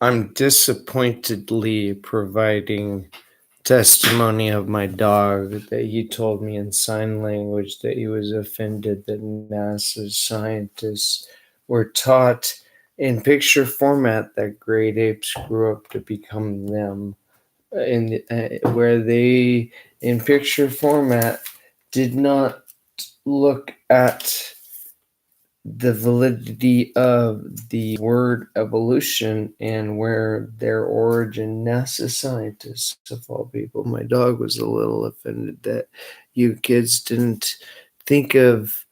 I'm disappointedly providing testimony of my dog that he told me in sign language that he was offended that NASA's scientists were taught in picture format that great apes grew up to become them, where they in picture format did not look at the validity of the word evolution and where their origin. NASA scientists, of all people, my dog was a little offended that you kids didn't think of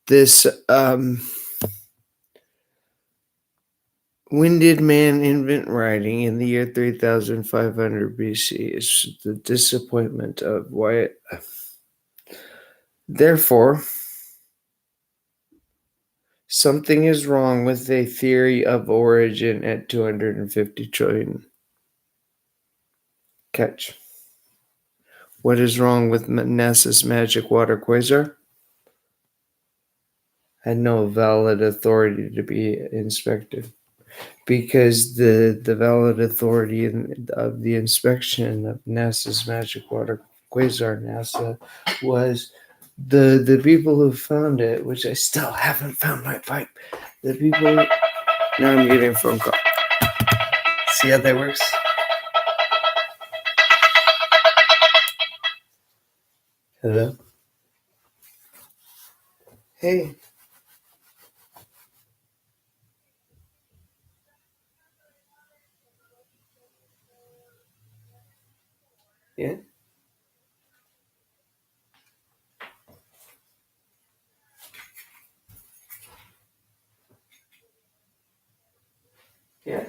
this. When did man invent writing? In the year 3500 BC. It's the disappointment of why. Therefore, something is wrong with a theory of origin at 250 trillion. Catch. What is wrong with NASA's magic water quasar? Had no valid authority to be inspected, because the valid authority of the inspection of NASA's magic water quasar, NASA, was the people who found it, which I still haven't found my pipe. The people. Now I'm getting a phone call. See how that works? Hello? Hey. Yeah? Yeah?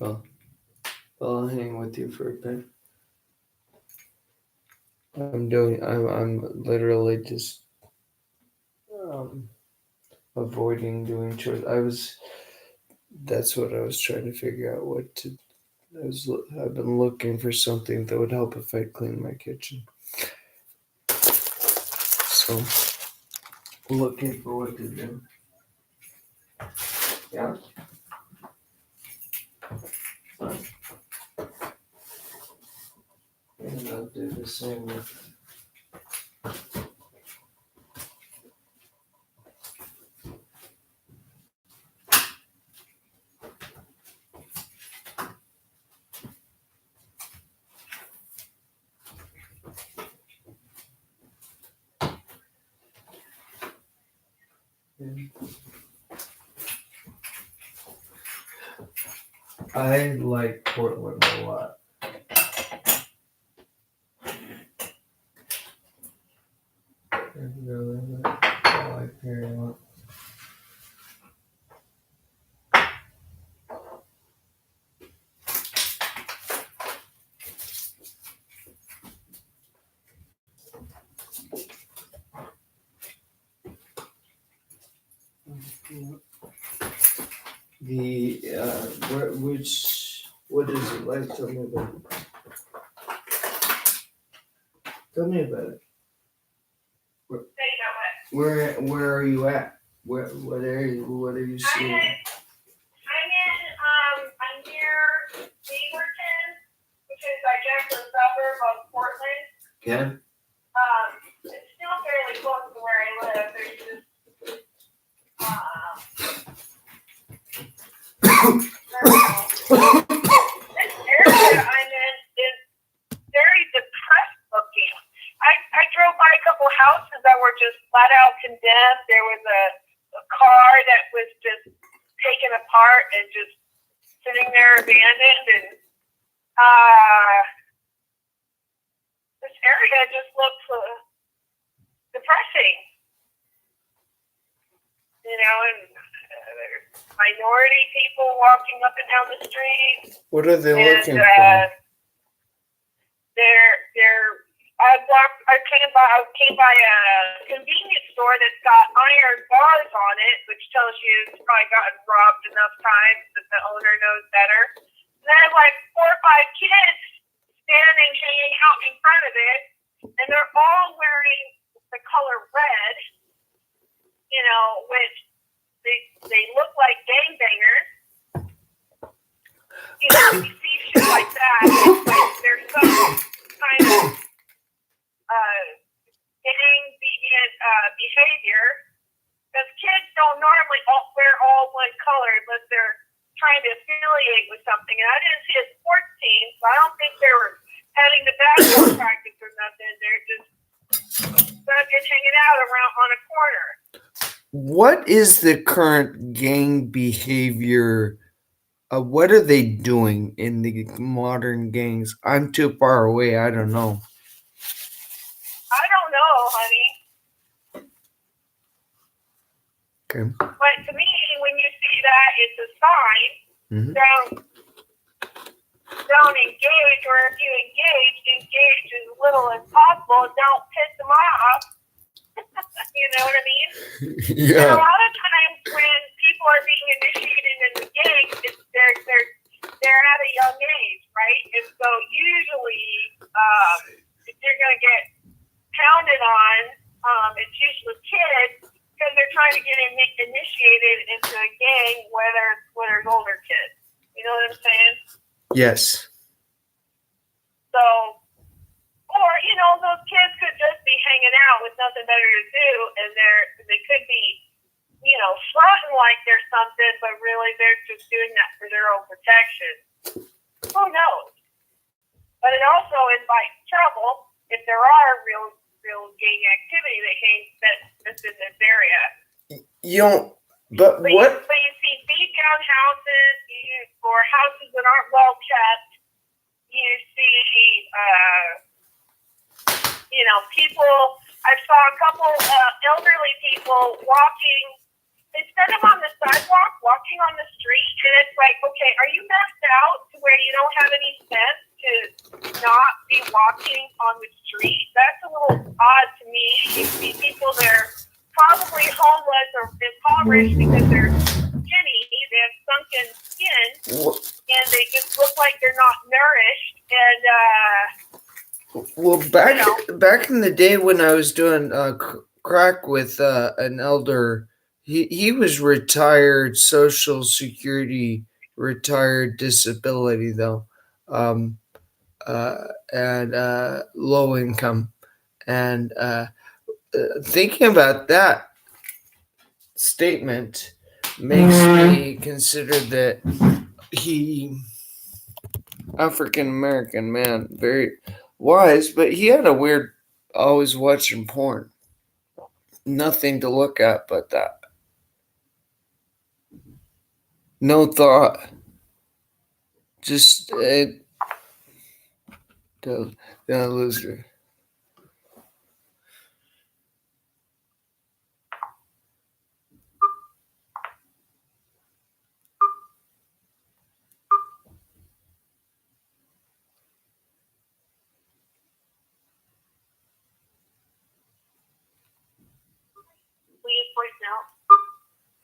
Oh. I'll hang with you for a bit. I'm literally just avoiding doing chores. That's what I was trying to figure out what to. I've been looking for something that would help if I clean my kitchen. So, looking for what to do. Yeah. And I'll do the same with. I like Portland a lot. I like very a lot. What is it like? Tell me about it. Tell me about it. Where are you at? What area? What are you seeing? I'm near Beaverton, which is I guess a suburb of Portland. Yeah. It's still fairly close to where I live. There's just this area I'm in is very depressed looking. I drove by a couple houses that were just flat out condemned. There was a car that was just taken apart and just sitting there abandoned, and this area just looks depressing. And there's minority people walking up and down the street. What are they looking for? I came by a convenience store that's got iron bars on it, which tells you it's probably gotten robbed enough times that the owner knows better. And there's like 4 or 5 kids hanging out in front of it, and they're all wearing the color red, which they look like gangbangers. when you see shit like that, it's like there's some kind of gang behavior. Because kids don't normally wear all one color unless they're trying to affiliate with something. And I didn't see a sports team, so I don't think they were heading to basketball practice or nothing. They're just hanging out around on a corner. What is the current gang behavior? What are they doing in the modern gangs? I'm too far away. I don't know. I don't know, honey. Okay. But to me, when you see that, it's a sign. Mm-hmm. Don't engage, or if you engage as little as possible. Don't piss them off. You know what I mean? Yeah. And a lot of times when people are being initiated in the gang, they're at a young age, right? And so usually, if you're going to get pounded on, it's usually kids, because they're trying to get initiated into a gang where there's older kids. You know what I'm saying? Yes. So, or, those kids could just be hanging out with nothing better to do, and they could be, fronting like there's something, but really they're just doing that for their own protection. Who knows? But it also invites trouble if there are real gang activity that's in this area. But what? But you see beat down houses, or houses that aren't well kept. You see, people. I saw a couple elderly people walking. They set them on the sidewalk, walking on the street, and it's like, okay, are you messed out to where you don't have any sense to not be walking on the street? That's a little odd to me. You see people, they're probably homeless or impoverished because they're skinny. They have sunken skin, and they just look like they're not nourished. And well, back in the day when I was doing crack with an elder, he was retired Social Security, retired disability though, and low income, and thinking about that statement makes me consider that he, African American man, very wise, but he had a weird, always watching porn. Nothing to look at but that. No thought. Just the loser.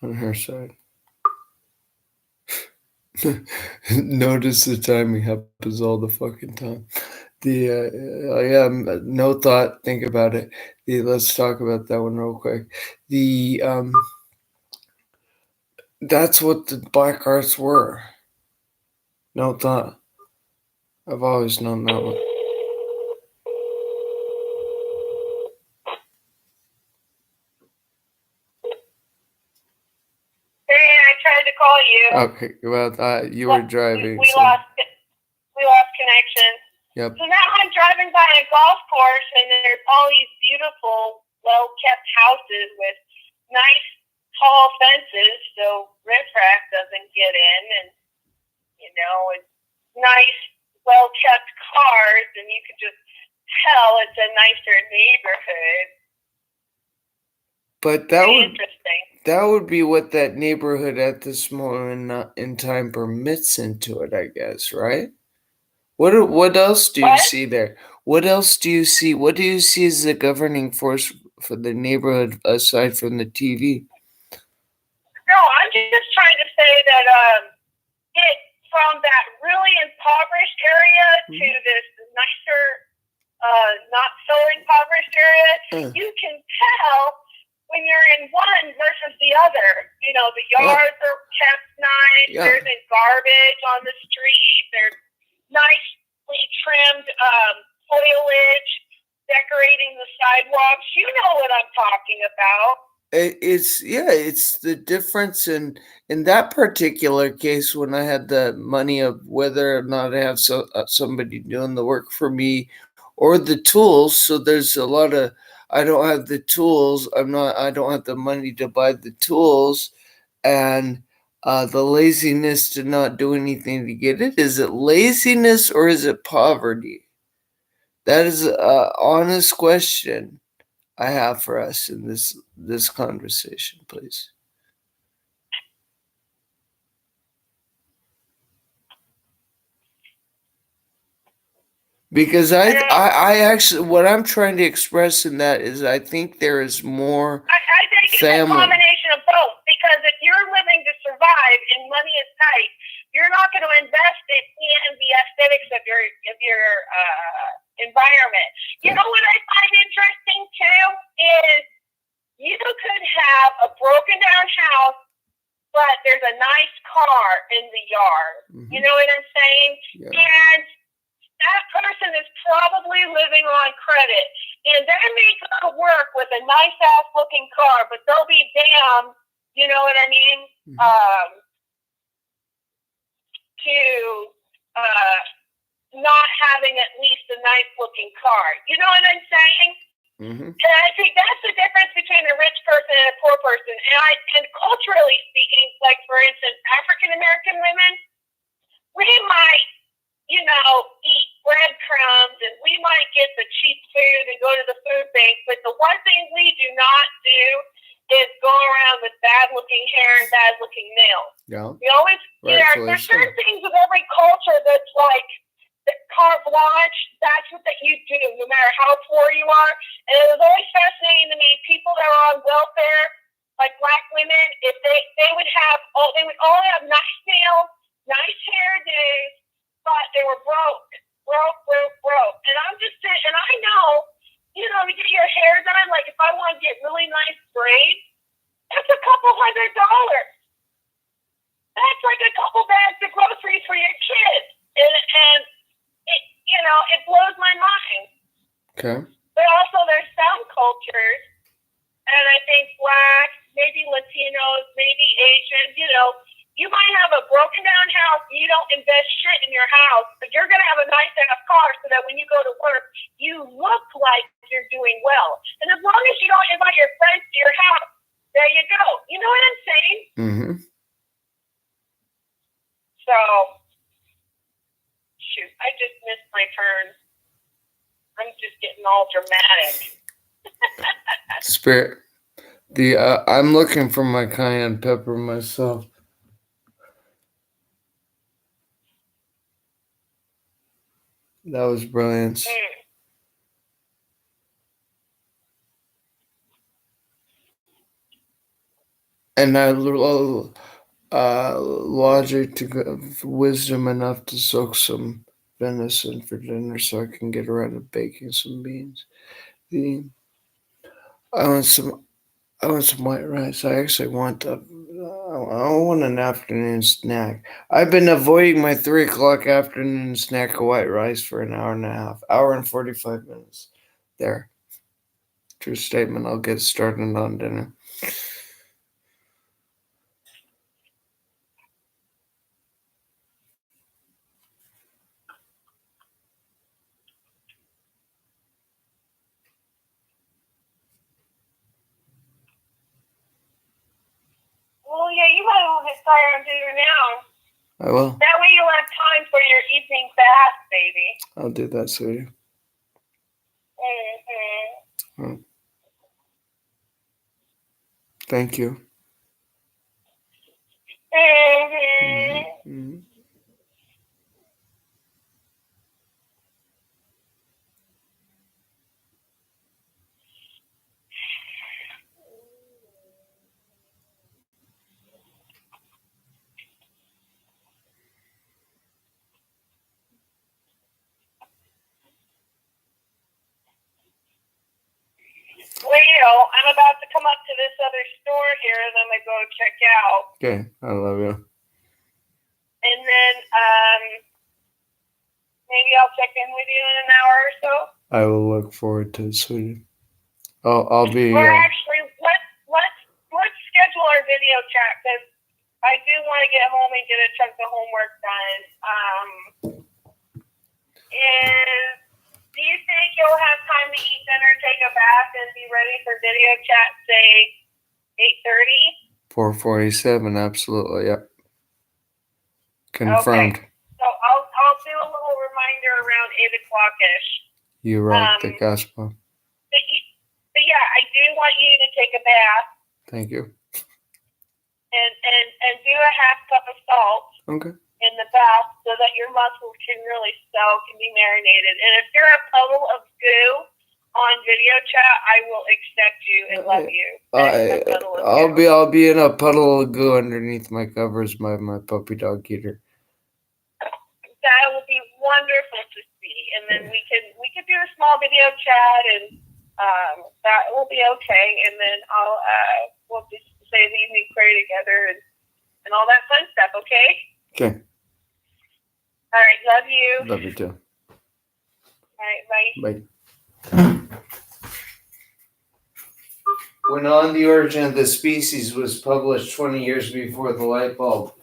On her side. Notice the timing happens all the fucking time. No thought. Think about it. Let's talk about that one real quick. That's what the black arts were. No thought. I've always known that one. I tried to call you. Okay, well, you were driving. We lost connection. Yep. So now I'm driving by a golf course, and there's all these beautiful, well-kept houses with nice, tall fences, so riffraff doesn't get in, and it's nice, well-kept cars, and you can just tell it's a nicer neighborhood. But that would be what that neighborhood at this moment in time permits into it, I guess, right? What else do you see there? What else do you see? What do you see as the governing force for the neighborhood aside from the TV? No, I'm just trying to say that it from that really impoverished area to this nicer, not so impoverished area, you can tell when you're in one versus the other. The yards are kept nice. Yeah. There isn't garbage on the street. There's nicely trimmed foliage decorating the sidewalks. You know what I'm talking about. It's the difference in that particular case when I had the money of whether or not I have somebody doing the work for me or the tools. So there's a lot of, I don't have the tools. I don't have the money to buy the tools, and the laziness to not do anything to get it. Is it laziness or is it poverty? That is an honest question I have for us in this conversation, please. Because I actually, what I'm trying to express in that is I think there is more I think it's a combination of both, because if you're living to survive and money is tight, you're not going to invest in the aesthetics of your environment. You know what I find interesting too is you could have a broken down house, but there's a nice car in the yard. Mm-hmm. You know what I'm saying? Yeah. And that person is probably living on credit, and they may go to work with a nice ass looking car, but they'll be damned. You know what I mean? Mm-hmm. To not having at least a nice looking car. You know what I'm saying? Mm-hmm. And I think that's the difference between a rich person and a poor person. And culturally speaking, like for instance, African American women, we might, eat breadcrumbs and we might get the cheap food and go to the food bank, but the one thing we do not do is go around with bad looking hair and bad looking nails. Yeah. We always, there's certain things with every culture that's like, the carte blanche, that's what that you do, no matter how poor you are. And it was always fascinating to me, people that are on welfare, like black women, if they would all have nice nails, nice hairdos, but they were broke. And I'm just saying, and I know, to get your hair done, like if I want to get really nice braids, that's $200. That's like a couple bags of groceries for your kids. And it blows my mind. Okay. But also there's some cultures, and I think black, maybe Latinos, maybe Asians, you might have a broken down house, you don't invest shit in your house, but you're going to have a nice ass car so that when you go to work, you look like you're doing well. And as long as you don't invite your friends to your house, there you go. You know what I'm saying? Mm-hmm. So, shoot, I just missed my turn. I'm just getting all dramatic. Spirit. I'm looking for my cayenne pepper myself. That was brilliant. And I logic to have wisdom enough to soak some venison for dinner so I can get around to baking some beans. I want some white rice. I actually want I want an afternoon snack. I've been avoiding my 3:00 afternoon snack of white rice for an hour and a half, hour and 45 minutes. There. True statement. I'll get started on dinner. Well, yeah, you might as well get started on dinner now. I will. That way you'll have time for your evening bath, baby. I'll do that, sweetie. Mm-hmm. Thank you. Mm-hmm. Mm-hmm. Leo, I'm about to come up to this other store here, and I'm going to go check out. Okay, I love you. then maybe I'll check in with you in an hour or so. I will look forward to it, sweetie. I'll be. Or actually, let's schedule our video chat because I do want to get home and get a chunk of homework done. Do you think you'll have time to eat dinner, take a bath, and be ready for video chat, say 8:30? 4:47, absolutely, yep. Confirmed. Okay. So I'll do a little reminder around 8 o'clock-ish. You rock the gospel. But yeah, I do want you to take a bath. Thank you. And do a half cup of salt. Okay. In the bath so that your muscles can really soak and be marinated. And if you're a puddle of goo on video chat, I will accept you and love you. I'll be in a puddle of goo underneath my covers by my puppy dog eater. That will be wonderful to see. And then we could do a small video chat and that will be okay. And then we'll just say the evening prayer together and all that fun stuff, okay? Okay. All right, love you. Love you too. All right, bye. Bye. When On the Origin of the Species was published 20 years before the light bulb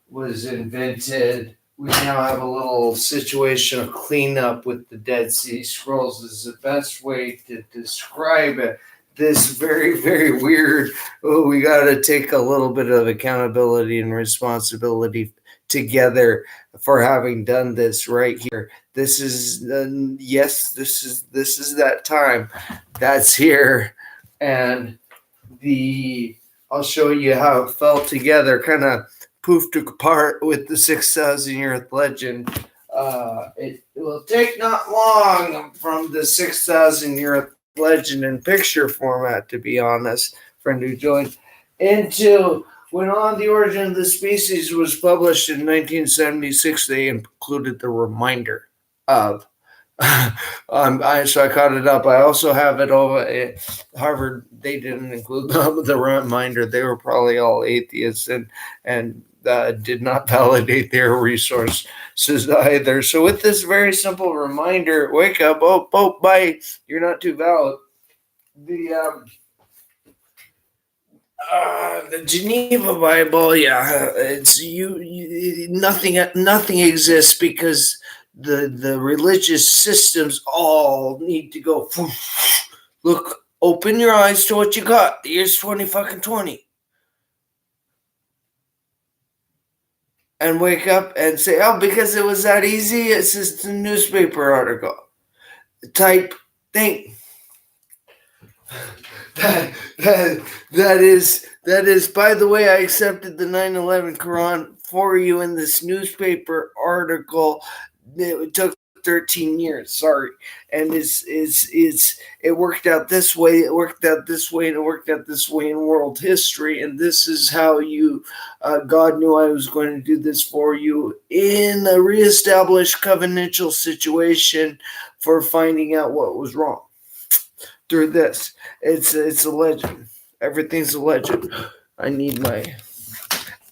was invented, we now have a little situation of cleanup with the Dead Sea Scrolls is the best way to describe it. This very, very weird, we got to take a little bit of accountability and responsibility together for having done this right here. This is this is that time that's here, and I'll show you how it fell together, kind of poofed apart with the 6,000 year Earth legend. It will take not long from the 6,000 year Earth legend in picture format, to be honest, friend who joined, into when On the Origin of the Species was published in 1976, they included the reminder of. So I caught it up. I also have it over at Harvard. They didn't include the reminder. They were probably all atheists and did not validate their resources either. So with this very simple reminder, wake up, oh, bye, you're not too valid. The Geneva Bible, yeah, it's nothing exists because the religious systems all need to go. Look, open your eyes to what you got. The year's 2020. And wake up and say, oh, because it was that easy, it's just a newspaper article type thing. That is, by the way, I accepted the 9/11 Quran for you in this newspaper article. It took 13 years, sorry. And it worked out this way, it worked out this way, and it worked out this way in world history. And this is how God knew I was going to do this for you in a reestablished covenantal situation for finding out what was wrong. Through this, it's a legend. Everything's a legend. I need my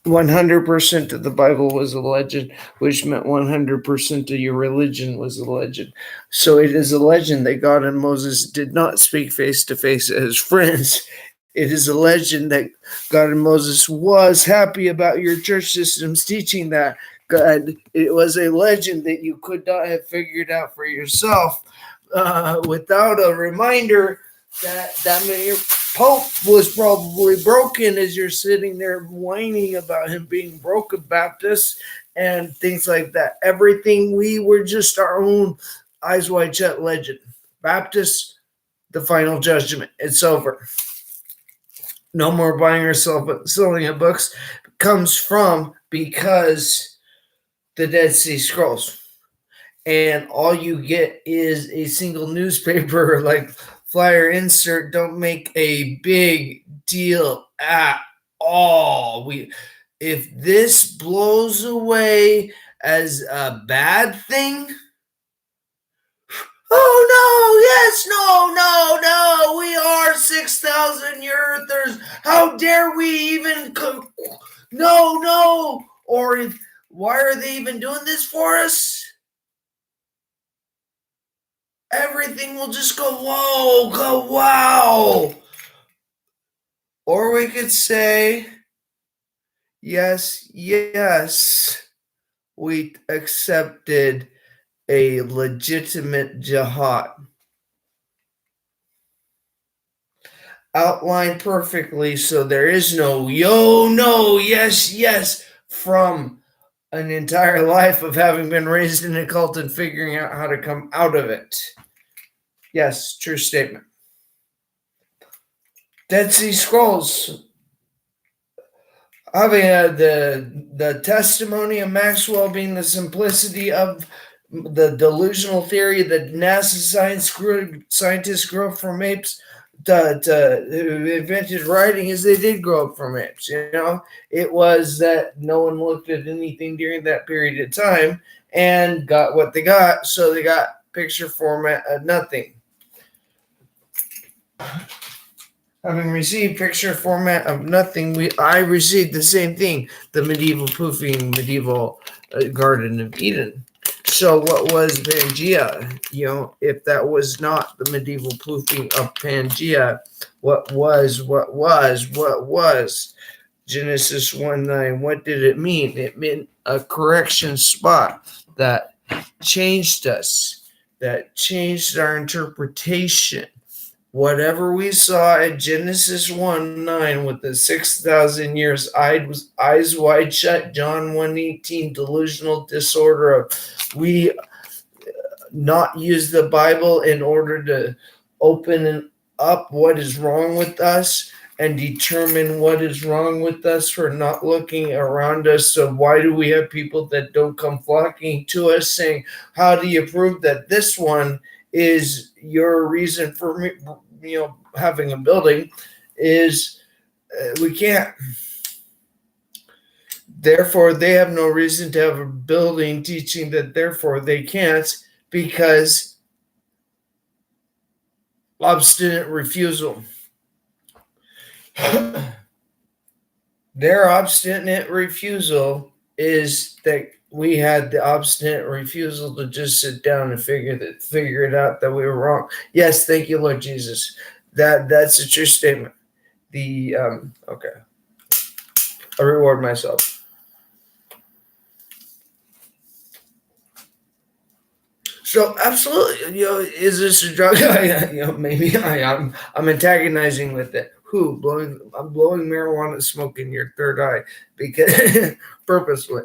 100% of the Bible was a legend, which meant 100% of your religion was a legend. So it is a legend that God and Moses did not speak face to face as friends. It is a legend that God and Moses was happy about your church systems teaching that. God, it was a legend that you could not have figured out for yourself. Without a reminder that your Pope was probably broken as you're sitting there whining about him being broken Baptist and things like that. Everything, we were just our own eyes wide shut legend. Baptist, the final judgment. It's over. No more buying or selling of books comes from because the Dead Sea Scrolls. And all you get is a single newspaper like flyer insert. Don't make a big deal at all. If this blows away as a bad thing, we are 6,000 earthers. How dare we even no. Or if why are they even doing this for us? Everything will just go, whoa, go, wow. Or we could say, yes, we accepted a legitimate jihad. Outlined perfectly, so there is no no, yes, from an entire life of having been raised in a cult and figuring out how to come out of it. Yes, true statement. Dead Sea Scrolls. Having the testimony of Maxwell being the simplicity of the delusional theory that NASA scientists grew up from apes, who invented writing is they did grow up from apes. It was that no one looked at anything during that period of time and got what they got, so they got picture format of nothing. Having received picture format of nothing, I received the same thing, the medieval poofing, medieval Garden of Eden. So what was Pangea? If that was not the medieval poofing of Pangea, what was Genesis 1:9? What did it mean? It meant a correction spot that changed us, that changed our interpretation. Whatever we saw at Genesis 1:9 with the 6,000 years eyes wide shut, John 1:18 delusional disorder of we not use the Bible in order to open up what is wrong with us and determine what is wrong with us for not looking around us. So why do we have people that don't come flocking to us saying, how do you prove that this one is your reason for having a building? Is we can't. Therefore, they have no reason to have a building teaching that therefore they can't, because obstinate refusal. Their obstinate refusal is that we had the obstinate refusal to just sit down and figure it out that we were wrong. Yes, thank you, Lord Jesus. That's a true statement. Okay. I reward myself. So absolutely, is this a drug? Maybe I'm antagonizing with it. I'm blowing marijuana smoke in your third eye because purposely.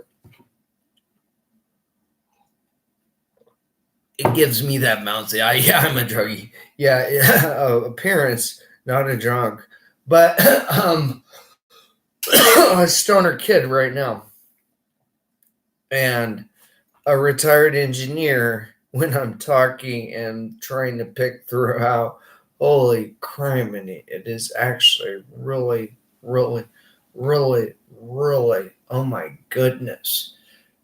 It gives me that bouncy. I'm a druggie. Appearance, not a drunk, but a stoner kid right now, and a retired engineer. When I'm talking and trying to pick through how, holy criminy, it is actually really, really, really, really, oh my goodness,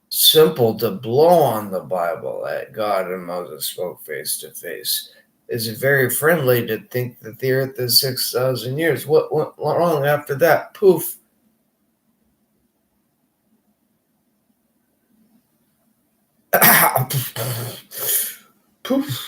simple to blow on the Bible that God and Moses spoke face to face. Is very friendly to think that the earth is 6,000 years. What went wrong after that? Poof. Poof.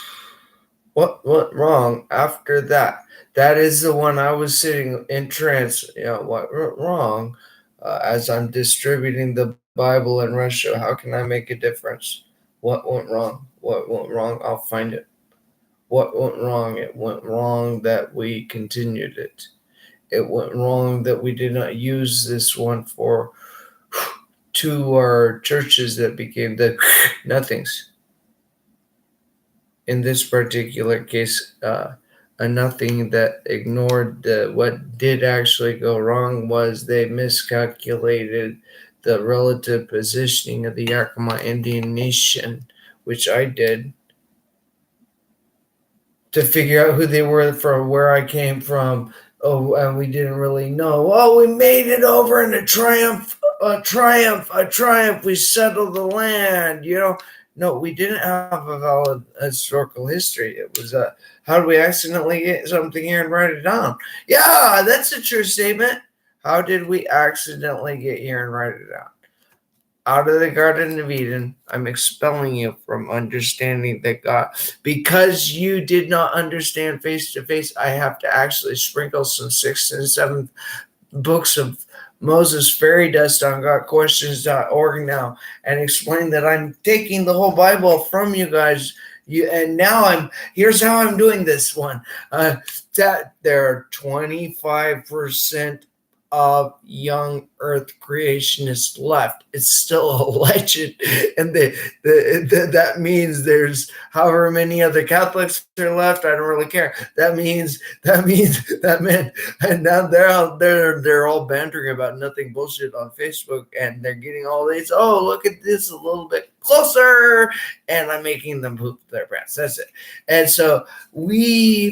What went wrong after that? That is the one I was sitting in trance. What went wrong? As I'm distributing the Bible in Russia, how can I make a difference? What went wrong? What went wrong? I'll find it. What went wrong? It went wrong that we continued it. It went wrong that we did not use this one to our churches that became the nothings. In this particular case, a nothing that ignored what did actually go wrong was they miscalculated the relative positioning of the Yakima Indian Nation, which I did, to figure out who they were from where I came from. Oh, and we didn't really know. Oh, we made it over in a triumph. We settled the land, No, we didn't have a valid historical history. It was how did we accidentally get something here and write it down? Yeah, that's a true statement. How did we accidentally get here and write it down? out of the Garden of Eden. I'm expelling you from understanding that God, because you did not understand face to face, I have to actually sprinkle some 6th and 7th books of Moses fairy dust on gotquestions.org now and explain that I'm taking the whole Bible from you guys. And now here's how I'm doing this one. That there are 25% of young earth creationists left. It's still a legend, and that means there's however many other Catholics are left. I don't really care. That means and now they're out there, they're all bantering about nothing bullshit on Facebook, and they're getting all these, oh, look at this a little bit closer, and I'm making them poop their pants. That's it. And so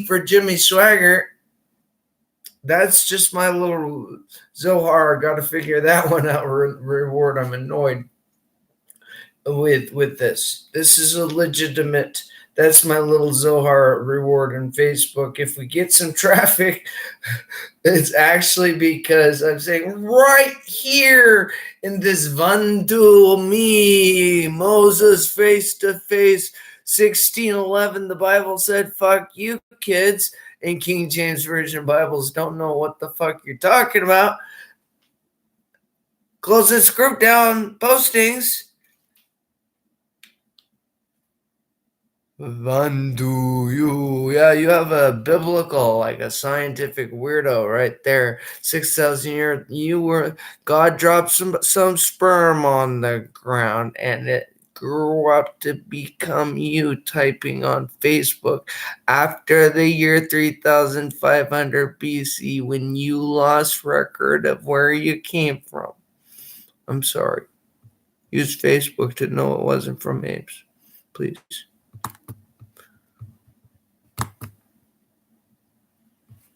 for Jimmy Swagger, that's just my little Zohar. Got to figure that one out. Reward. I'm annoyed with this. This is a legitimate. That's my little Zohar reward on Facebook. If we get some traffic, it's actually because I'm saying right here in this Vandu me Moses face to face 1611. The Bible said, "Fuck you, kids." And King James Version Bibles don't know what the fuck you're talking about. Close this group down. Postings. Vandu you. Yeah, you have a biblical, like a scientific weirdo right there. 6,000 years. God dropped some sperm on the ground and it grew up to become you typing on Facebook after the year 3500 BC when you lost record of where you came from. I'm sorry. Use Facebook to know it wasn't from apes, please.